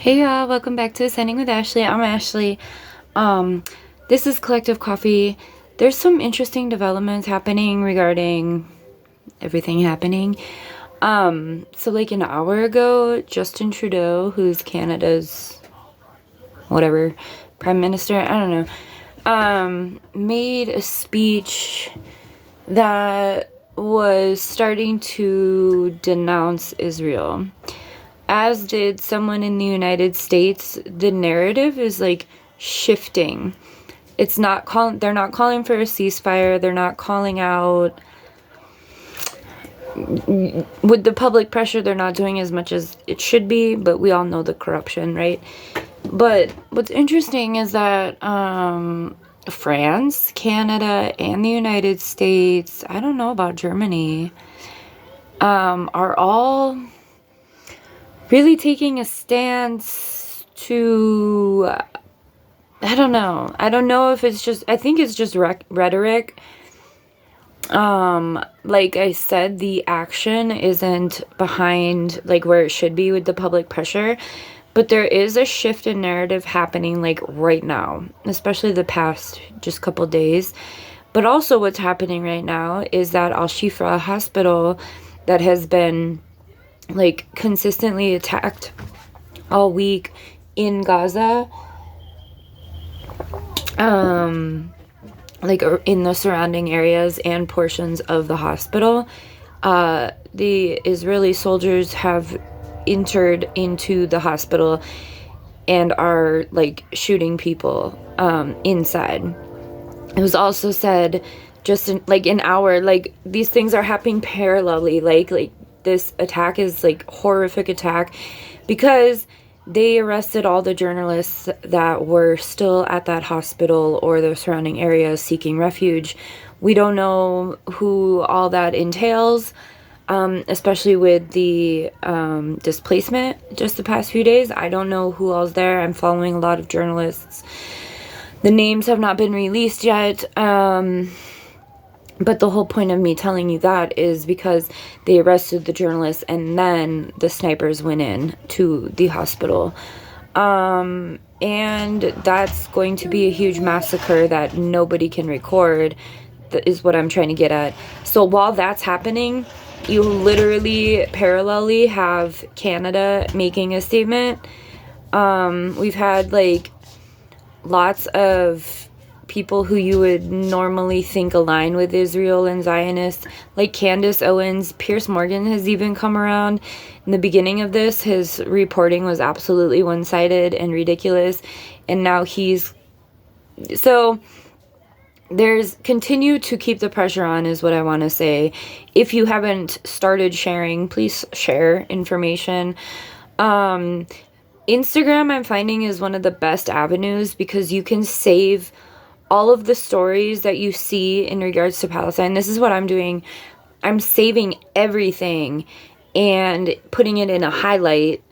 Hey y'all, welcome back to Ascending with Ashley. I'm Ashley. Um, this is Collective Coffee. There's some interesting developments happening regarding everything happening. So like an hour ago, Justin Trudeau, who's Canada's whatever prime minister, I don't know, made a speech that was starting to denounce Israel. As did someone in the United States. The narrative is like shifting. They're not calling for a ceasefire. They're not calling out with the public pressure. They're not doing as much as it should be, but we all know the corruption, right? But what's interesting is that France, Canada, and the United States, I don't know about Germany, are all really taking a stance to, I don't know if it's just, I think it's just rhetoric. Like I said, the action isn't behind like where it should be with the public pressure, but there is a shift in narrative happening like right now, especially the past just couple days. But also what's happening right now is that Al-Shifa hospital that has been like consistently attacked all week in Gaza, like in the surrounding areas and portions of the hospital, the Israeli soldiers have entered into the hospital and are like shooting people inside. It was also said just in like an hour, like these things are happening parallelly, like this attack is like horrific attack because they arrested all the journalists that were still at that hospital or the surrounding areas seeking refuge. We don't know who all that entails, especially with the displacement just the past few days. I don't know who all's there. I'm following a lot of journalists. The names have not been released yet. But the whole point of me telling you that is because they arrested the journalists and then the snipers went in to the hospital. And that's going to be a huge massacre that nobody can record, that is what I'm trying to get at. So while that's happening, you literally parallelly have Canada making a statement. We've had like lots of people who you would normally think align with Israel and Zionists, like Candace Owens. Piers Morgan has even come around. In the beginning of this, his reporting was absolutely one-sided and ridiculous, and now there's continue to keep the pressure on is what I want to say. If you haven't started sharing, please share information. Instagram, I'm finding, is one of the best avenues because you can save all of the stories that you see in regards to Palestine. This is what I'm doing. I'm saving everything and putting it in a highlight.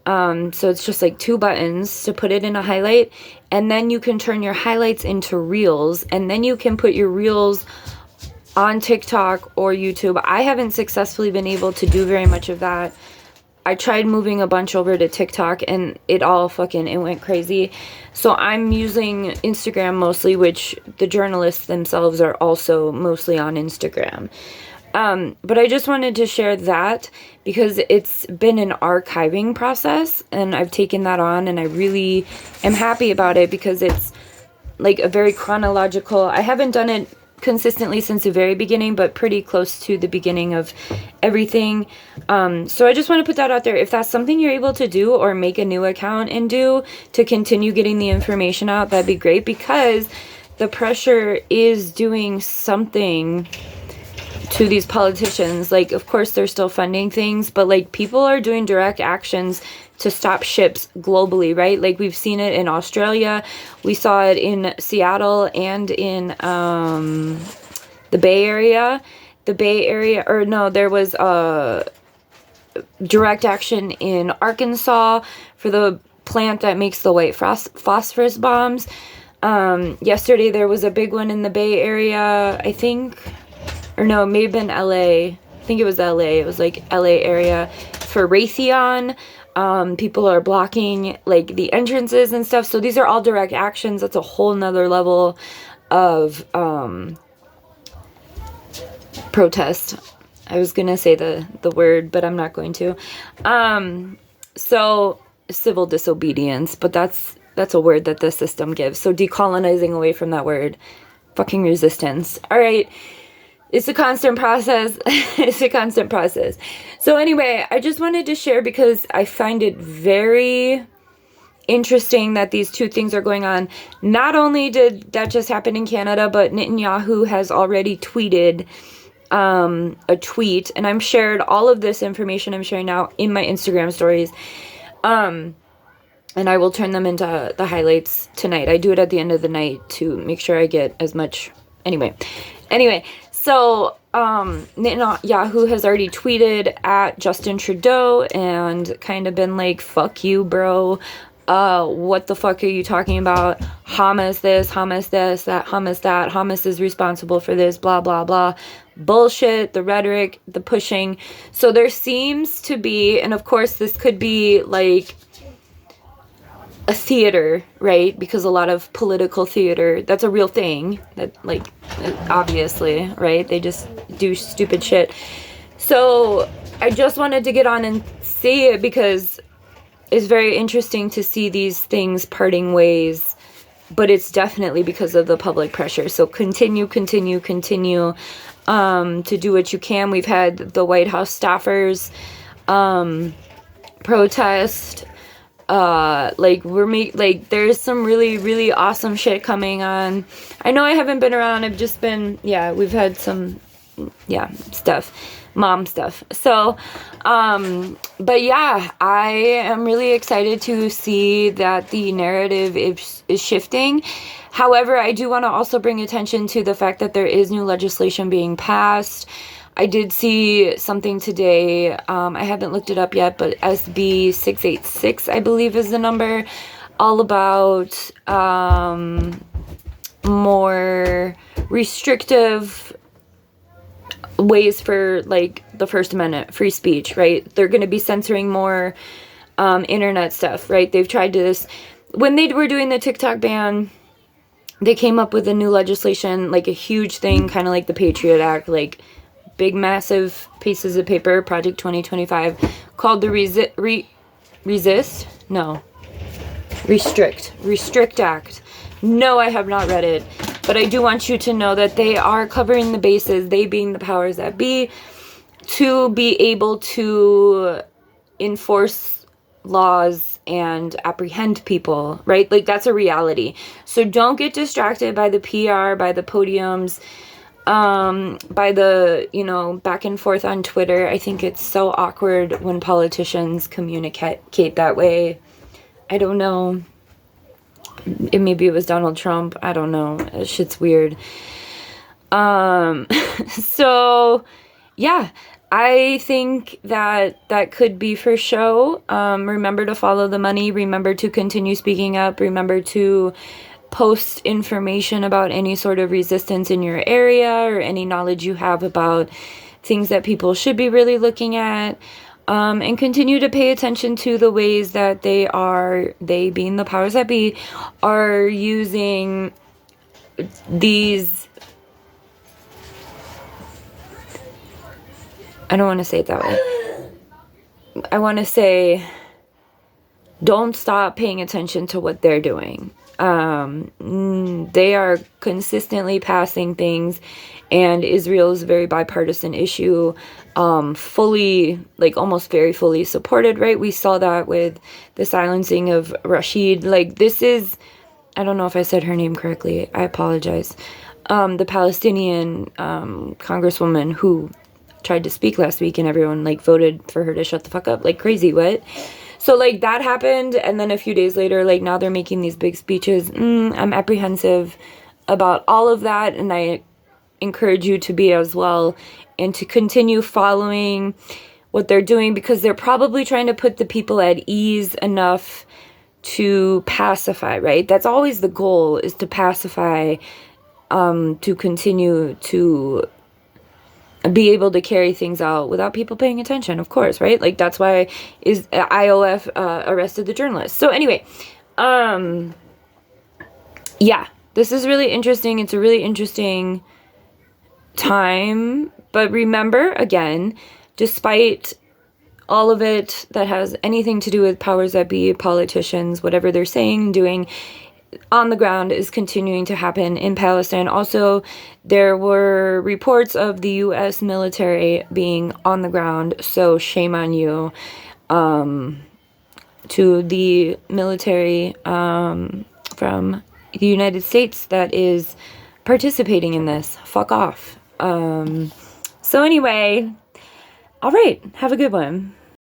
So it's just like 2 buttons to put it in a highlight. And then you can turn your highlights into reels. And then you can put your reels on TikTok or YouTube. I haven't successfully been able to do very much of that. I tried moving a bunch over to TikTok and it went crazy. So I'm using Instagram mostly, which the journalists themselves are also mostly on Instagram. But I just wanted to share that because it's been an archiving process and I've taken that on and I really am happy about it because it's like a very chronological. I haven't done it consistently since the very beginning, but pretty close to the beginning of everything. So I just want to put that out there. If that's something you're able to do or make a new account and do to continue getting the information out, that'd be great because the pressure is doing something to these politicians. Like, of course, they're still funding things, but like people are doing direct actions to stop ships globally, right? Like we've seen it in Australia. We saw it in Seattle and in the Bay Area. There was direct action in Arkansas for the plant that makes the white phosphorus bombs. Yesterday there was a big one in the Bay Area, I think, or no, it may have been LA. I think it was LA. It was like LA area for Raytheon. People are blocking like the entrances and stuff. So these are all direct actions. That's a whole nother level of protest. I was gonna say the word, but I'm not going to. So civil disobedience, but that's a word that the system gives. So decolonizing away from that word. Fucking resistance. All right. It's a constant process. It's a constant process. So anyway, I just wanted to share because I find it very interesting that these two things are going on. Not only did that just happen in Canada, but Netanyahu has already tweeted a tweet, and I'm shared all of this information I'm sharing now in my Instagram stories. And I will turn them into the highlights tonight. I do it at the end of the night to make sure I get as much. Anyway, so Netanyahu has already tweeted at Justin Trudeau and kind of been like, fuck you, bro. What the fuck are you talking about? Hamas this, Hamas this, that, Hamas that. Hamas is responsible for this, blah, blah, blah. Bullshit, the rhetoric, the pushing. So there seems to be, and of course this could be like a theater, right? Because a lot of political theater, that's a real thing. That, like, obviously, right? They just do stupid shit. So I just wanted to get on and say it because it's very interesting to see these things parting ways, but it's definitely because of the public pressure. So continue to do what you can. We've had the White House staffers protest. There's some really, really awesome shit coming on. I know I haven't been around. I've just been, we've had some, mom stuff. So, but yeah, I am really excited to see that the narrative is shifting. However, I do want to also bring attention to the fact that there is new legislation being passed. I did see something today, I haven't looked it up yet, but SB 686, I believe is the number, all about more restrictive ways for, like, the First Amendment, free speech, right? They're going to be censoring more internet stuff, right? They've tried to this. When they were doing the TikTok ban, they came up with a new legislation, like a huge thing, kind of like the Patriot Act, like big massive pieces of paper, Project 2025, called the Restrict Act. No, I have not read it, but I do want you to know that they are covering the bases, they being the powers that be, to be able to enforce laws and apprehend people, right? Like, that's a reality. So don't get distracted by the PR, by the podiums, by the, back and forth on Twitter. I think it's so awkward when politicians communicate that way. I don't know. Maybe it was Donald Trump. I don't know. That shit's weird. So yeah, I think that could be for show. Remember to follow the money. Remember to continue speaking up. Remember to post information about any sort of resistance in your area or any knowledge you have about things that people should be really looking at. And continue to pay attention to the ways that they being the powers that be, are using these, I don't want to say it that way. I want to say, don't stop paying attention to what they're doing. They are consistently passing things, and Israel is a very bipartisan issue, fully, like almost very fully supported, right? We saw that with the silencing of Rashid. Like, this is, I don't know if I said her name correctly, I apologize. The Palestinian congresswoman who tried to speak last week, and everyone like voted for her to shut the fuck up like crazy. What? So, like, that happened, and then a few days later, like, now they're making these big speeches. I'm apprehensive about all of that, and I encourage you to be as well, and to continue following what they're doing, because they're probably trying to put the people at ease enough to pacify, right? That's always the goal, is to pacify, to continue to be able to carry things out without people paying attention, of course, right? Like, that's why is IOF arrested the journalist. So anyway, yeah, this is really interesting. It's a really interesting time. But remember, again, despite all of it that has anything to do with powers that be, politicians, whatever they're saying and doing, on the ground is continuing to happen in Palestine. Also, there were reports of the U.S. military being on the ground, so shame on you. To the military from the United States that is participating in this. Fuck off. So anyway, all right, have a good one.